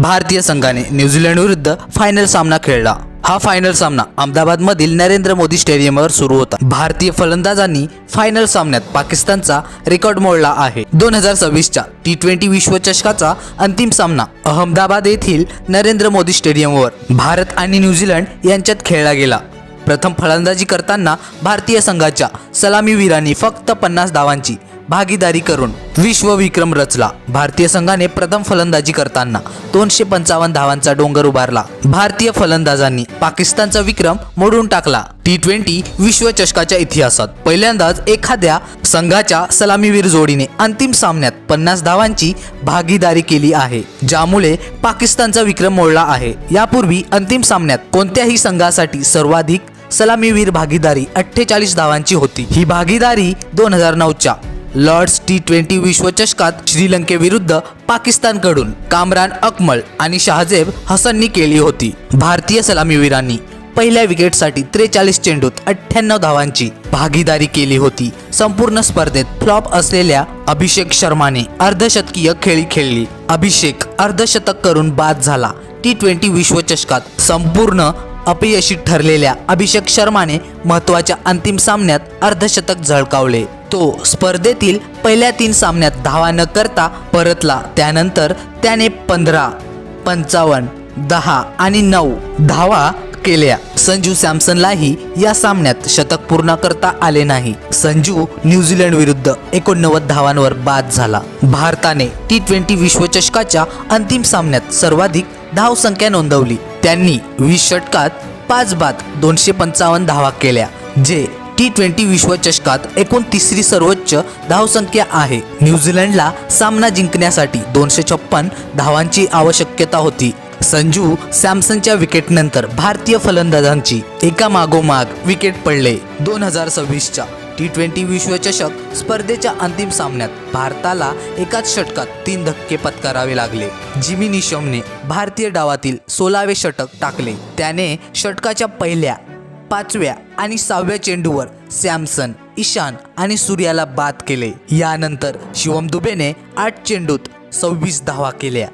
भारतीय संघाने न्यूझीलंड विरुद्ध फायनल सामना खेळला। हा फायनल सामना अहमदाबादमधील नरेंद्र मोदी स्टेडियमवर सुरू होता। भारतीय फलंदाजांनी फायनल सामन्यात पाकिस्तानचा रेकॉर्ड मोडला आहे। 2026च्या T20 विश्वचषकाचा अंतिम सामना अहमदाबाद येथील नरेंद्र मोदी स्टेडियमवर भारत आणि न्यूझीलंड यांच्यात खेळला गेला। प्रथम फलंदाजी करताना भारतीय संघाच्या सलामीवीरांनी फक्त 50 धावांची भागीदारी करून विश्वविक्रम रचला। भारतीय संघाने प्रथम फलंदाजी करताना 255 धावांचा डोंगर उभारला। भारतीय फलंदाजांनी पाकिस्तानचा विक्रम मोडून टाकला। T20 विश्वचषकाच्या इतिहासात पहिल्यांदाच एखाद्या संघाच्या सलामीवीर जोडीने अंतिम सामन्यात 50 धावांची भागीदारी केली आहे, ज्यामुळे पाकिस्तानचा विक्रम मोडला आहे। यापूर्वी अंतिम सामन्यात कोणत्याही संघासाठी सर्वाधिक सलामीवीर भागीदारी 48 धावांची होती। ही भागीदारी 2009च्या लॉर्ड्स T20 विश्वचषकात श्रीलंकेविरुद्ध पाकिस्तानकडून कामरान अकमल आणि शाहजेब हसननी केली होती। भारतीय सलामीवीरांनी पहिल्या विकेटसाठी 43 चेंडूत 98 धावांची भागीदारी केली होती। संपूर्ण स्पर्धेत फ्लॉप असलेल्या अभिषेक शर्माने अर्धशतकीय खेळी खेळली। अभिषेक अर्धशतक करून बाद झाला। T20 विश्वचषकात संपूर्ण अपयशी ठरलेल्या अभिषेक शर्माने महत्त्वाच्या अंतिम सामन्यात अर्धशतक झळकावले। तो स्पर्धेतील पहिल्या 3 सामन्यात धावा न करता परतला। त्यानंतर त्याने 15, 55, 10 आणि 9 धावा केल्या। संजू सॅमसनलाही या सामन्यात शतक पूर्ण करता आले नाही। संजू न्यूझीलंड विरुद्ध 89 धावांवर बाद झाला। भारताने T20 विश्वचषकाच्या अंतिम सामन्यात सर्वाधिक धावसंख्या नोंदवली। त्यांनी 20 षटकात 5 बाद 255 धावा केल्या, जे T20 विश्वचषकात एकूण तिसरी सर्वोच्च धावसंख्या आहे। न्यूझीलंडला सामना जिंकण्यासाठी 256 धावांची आवश्यकता होती। संजू सॅमसनच्या विकेटनंतर भारतीय फलंदाजांची एकामागोमाग विकेट पडले। 2026च्या T20 विश्वचषक स्पर्धेच्या अंतिम सामन्यात भारताला एकाच षटकात 3 धक्के पत्करावे लागले। जिमी निशमने भारतीय डावातील 16वे षटक टाकले। त्याने षटकाच्या पहिल्या, 5व्या आणि 6व्या चेंडूवर सॅमसन, ईशान आणि सूर्याला बाद केले। यानंतर शिवम दुबेने 8 चेंडूत 26 धावा केल्या।